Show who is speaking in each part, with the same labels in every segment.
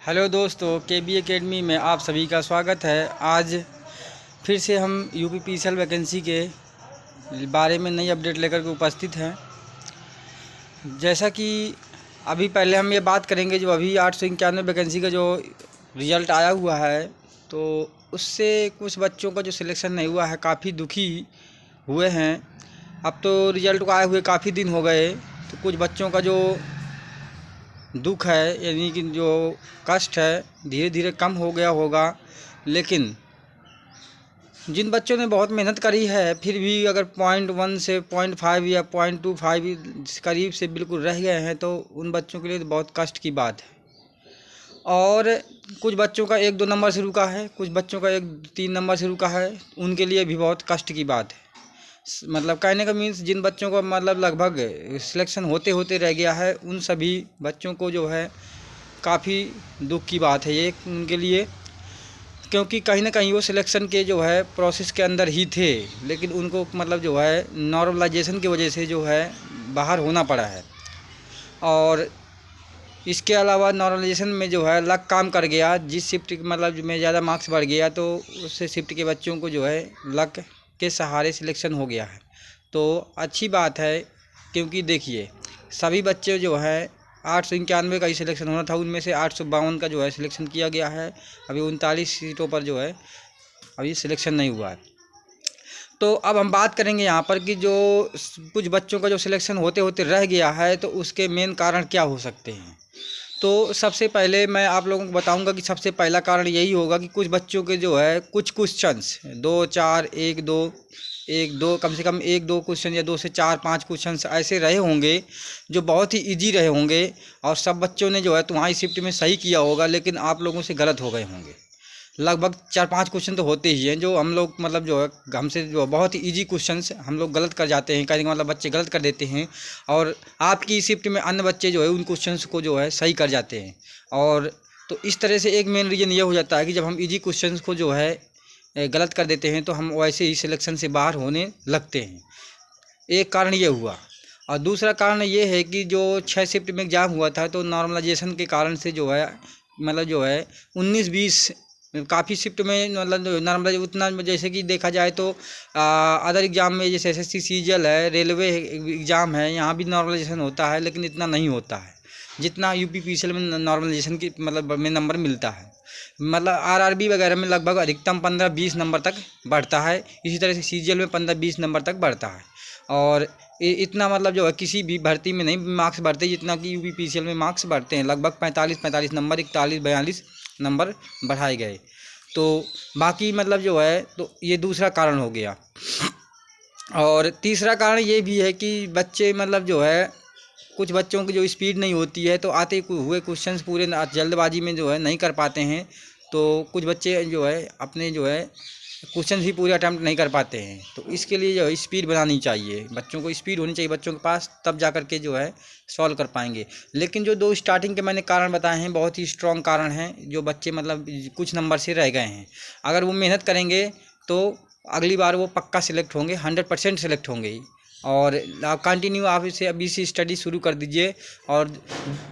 Speaker 1: Hello दोस्तों, के B academy में आप सभी का स्वागत है। आज फिर से हम यूपीपीसीएल वैकेंसी के बारे में नई अपडेट लेकर के उपस्थित हैं। जैसा कि अभी पहले हम ये बात करेंगे, जो अभी 891 वैकेंसी का जो रिज़ल्ट आया हुआ है, तो उससे कुछ बच्चों का जो सिलेक्शन नहीं हुआ है, काफ़ी दुखी हुए हैं। अब तो रिज़ल्ट को आए हुए काफ़ी दिन हो गए, तो कुछ बच्चों का जो दुख है, यानी कि जो कष्ट है, धीरे धीरे कम हो गया होगा। लेकिन जिन बच्चों ने बहुत मेहनत करी है, फिर भी अगर 0.1 से 0.5 या 0.25 करीब से बिल्कुल रह गए हैं, तो उन बच्चों के लिए तो बहुत कष्ट की बात है। और कुछ बच्चों का 1-2 नंबर से रुका है, कुछ बच्चों का 1-3 नंबर से रुका है, उनके लिए भी बहुत कष्ट की बात है। मतलब कहने का मीन्स, जिन बच्चों का मतलब लगभग सिलेक्शन होते होते रह गया है, उन सभी बच्चों को जो है काफ़ी दुख की बात है ये उनके लिए, क्योंकि कहीं ना कहीं वो सिलेक्शन के जो है प्रोसेस के अंदर ही थे, लेकिन उनको मतलब जो है नॉर्मलाइजेशन की वजह से जो है बाहर होना पड़ा है। और इसके अलावा नॉर्मलाइजेशन में जो है लक काम कर गया, जिस शिफ्ट मतलब में ज़्यादा मार्क्स बढ़ गया, तो उससे शिफ्ट के बच्चों को जो है लक के सहारे सिलेक्शन हो गया है। तो अच्छी बात है, क्योंकि देखिए सभी बच्चे जो है 891 का ही सिलेक्शन होना था, उनमें से 852 का जो है सिलेक्शन किया गया है। अभी 39 सीटों पर जो है अभी सिलेक्शन नहीं हुआ है। तो अब हम बात करेंगे यहाँ पर कि जो कुछ बच्चों का जो सिलेक्शन होते होते रह गया है, तो उसके मेन कारण क्या हो सकते हैं। तो सबसे पहले मैं आप लोगों को बताऊंगा कि सबसे पहला कारण यही होगा कि कुछ बच्चों के जो है कुछ क्वेश्चंस 2-4 1-2 कम से कम 1-2 क्वेश्चन या 2 से 4-5 क्वेश्चंस ऐसे रहे होंगे जो बहुत ही इजी रहे होंगे, और सब बच्चों ने जो है तुम्हारी शिफ्ट में सही किया होगा, लेकिन आप लोगों से गलत हो गए होंगे। लगभग 4-5 क्वेश्चन तो होते ही हैं जो हम लोग मतलब जो है हमसे जो बहुत ही इजी क्वेश्चंस हम लोग गलत कर जाते हैं, कहने का मतलब बच्चे गलत कर देते हैं, और आपकी शिफ्ट में अन्य बच्चे जो है उन क्वेश्चंस को जो है सही कर जाते हैं। और तो इस तरह से एक मेन रीज़न ये हो जाता है कि जब हम इजी क्वेश्चंस को जो है गलत कर देते हैं, तो हम वैसे ही सिलेक्शन से बाहर होने लगते हैं। एक कारण ये हुआ। और दूसरा कारण ये है कि जो 6 शिफ्ट में एग्ज़ाम हुआ था, तो नॉर्मलाइजेशन के कारण से जो है मतलब जो है 19-20 काफ़ी शिफ्ट में मतलब नॉर्मल उतना, जैसे कि देखा जाए तो अदर एग्ज़ाम में जैसे एसएससी सीजीएल है, रेलवे एग्ज़ाम है, यहाँ भी नॉर्मलाइजेशन होता है, लेकिन इतना नहीं होता है जितना यूपीपीसीएल में नॉर्मलाइजेशन की मतलब में नंबर मिलता है। मतलब आरआरबी वगैरह में लगभग अधिकतम 15-20 नंबर तक बढ़ता है, इसी तरह से सीजीएल में 15-20 नंबर तक बढ़ता है। और इतना मतलब जो है किसी भी भर्ती में नहीं मार्क्स बढ़ते जितना कि यूपीपीसीएल में मार्क्स बढ़ते हैं। लगभग 45-45 नंबर, 41-42 नंबर बढ़ाए गए। तो बाकी मतलब जो है, तो ये दूसरा कारण हो गया। और तीसरा कारण ये भी है कि बच्चे मतलब जो है कुछ बच्चों की जो स्पीड नहीं होती है, तो आते हुए क्वेश्चंस पूरे जल्दबाजी में जो है नहीं कर पाते हैं। तो कुछ बच्चे जो है अपने जो है क्वेश्चन भी पूरे अटैम्प्ट नहीं कर पाते हैं। तो इसके लिए जो है स्पीड बनानी चाहिए, बच्चों को स्पीड होनी चाहिए बच्चों के पास, तब जा कर के जो है सॉल्व कर पाएंगे। लेकिन जो 2 स्टार्टिंग के मैंने कारण बताए हैं, बहुत ही स्ट्रॉन्ग कारण हैं, जो बच्चे मतलब कुछ नंबर से रह गए हैं। अगर वो मेहनत करेंगे तो अगली बार वो पक्का सिलेक्ट होंगे, 100% सिलेक्ट होंगे। और कंटिन्यू आप इसे अभी से स्टडी शुरू कर दीजिए। और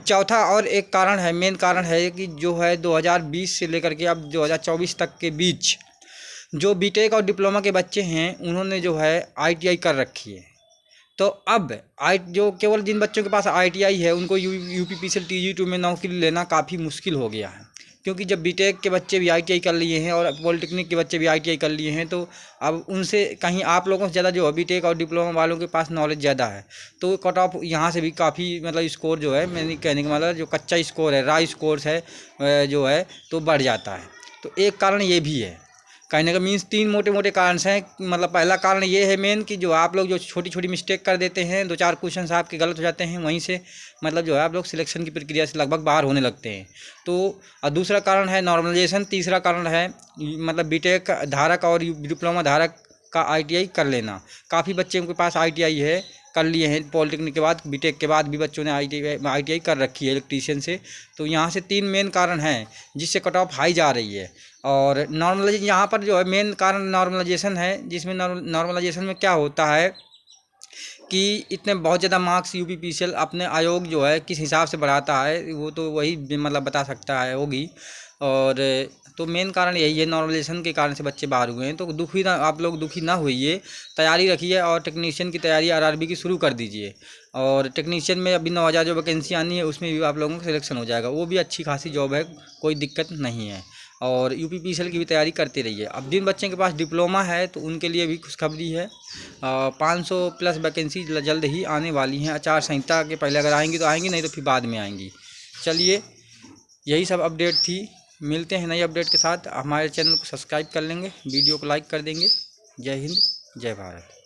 Speaker 1: चौथा और एक कारण है, मेन कारण है कि जो है 2020 से लेकर के अब 2024 तक के बीच जो बीटेक और डिप्लोमा के बच्चे हैं, उन्होंने जो है आईटीआई कर रखी है। तो अब जो केवल जिन बच्चों के पास आईटीआई है, उनको यूपीपीसीएल टीजी2 में नौकरी लेना काफ़ी मुश्किल हो गया है, क्योंकि जब बीटेक के बच्चे भी आईटीआई कर लिए हैं और पॉलिटेक्निक के बच्चे भी आईटीआई कर लिए हैं, तो अब उनसे कहीं आप लोगों से ज़्यादा जो है बीटेक और डिप्लोमा वालों के पास नॉलेज ज़्यादा है। तो कट ऑफ यहाँ से भी काफ़ी मतलब स्कोर जो है, मैंने कहने का मतलब जो कच्चा स्कोर है, रा स्कोर है जो है, तो बढ़ जाता है। तो एक कारण ये भी है। कहने का मीन्स 3 मोटे मोटे कारण हैं। मतलब पहला कारण ये है मेन कि जो आप लोग जो छोटी छोटी मिस्टेक कर देते हैं, 2-4 क्वेश्चन आपके गलत हो जाते हैं, वहीं से मतलब जो है आप लोग सिलेक्शन की प्रक्रिया से लगभग बाहर होने लगते हैं। तो दूसरा कारण है नॉर्मलाइजेशन। तीसरा कारण है मतलब बीटेक धारक और डिप्लोमा धारक का आईटीआई कर लेना। काफ़ी बच्चों के पास आईटीआई है, कर लिए हैं, पॉलिटेक्निक के बाद बीटेक के बाद भी बच्चों ने आईटीआई कर रखी है इलेक्ट्रीशियन से। तो यहाँ से 3 मेन कारण हैं जिससे कट ऑफ हाई जा रही है। और नॉर्मलाइजेशन यहाँ पर जो है मेन कारण नॉर्मलाइजेशन है, जिसमें नॉर्मलाइजेशन में क्या होता है कि इतने बहुत ज़्यादा मार्क्स यूपीपीसीएल अपने आयोग जो है किस हिसाब से बढ़ाता है वो तो वही मतलब बता सकता है होगी। और तो मेन कारण यही है, नॉर्मलाइजेशन के कारण से बच्चे बाहर हुए हैं। तो दुखी ना, आप लोग दुखी ना होइए, तैयारी रखिए और टेक्नीशियन की तैयारी आरआरबी की शुरू कर दीजिए। और टेक्नीशियन में अभी 9000 जो वैकेंसी आनी है उसमें भी आप लोगों का सिलेक्शन हो जाएगा, वो भी अच्छी खासी जॉब है, कोई दिक्कत नहीं है। और यूपीपीसीएल की भी तैयारी करते रहिए। अब जिन बच्चों के पास डिप्लोमा है तो उनके लिए भी खुशखबरी है, 500 प्लस वैकेंसी जल्द ही आने वाली हैं। आचार संहिता के पहले अगर आएंगी तो आएंगी, नहीं तो फिर बाद में आएंगी। चलिए, यही सब अपडेट थी। मिलते हैं नई अपडेट के साथ। हमारे चैनल को सब्सक्राइब कर लेंगे, वीडियो को लाइक कर देंगे। जय हिंद, जय भारत।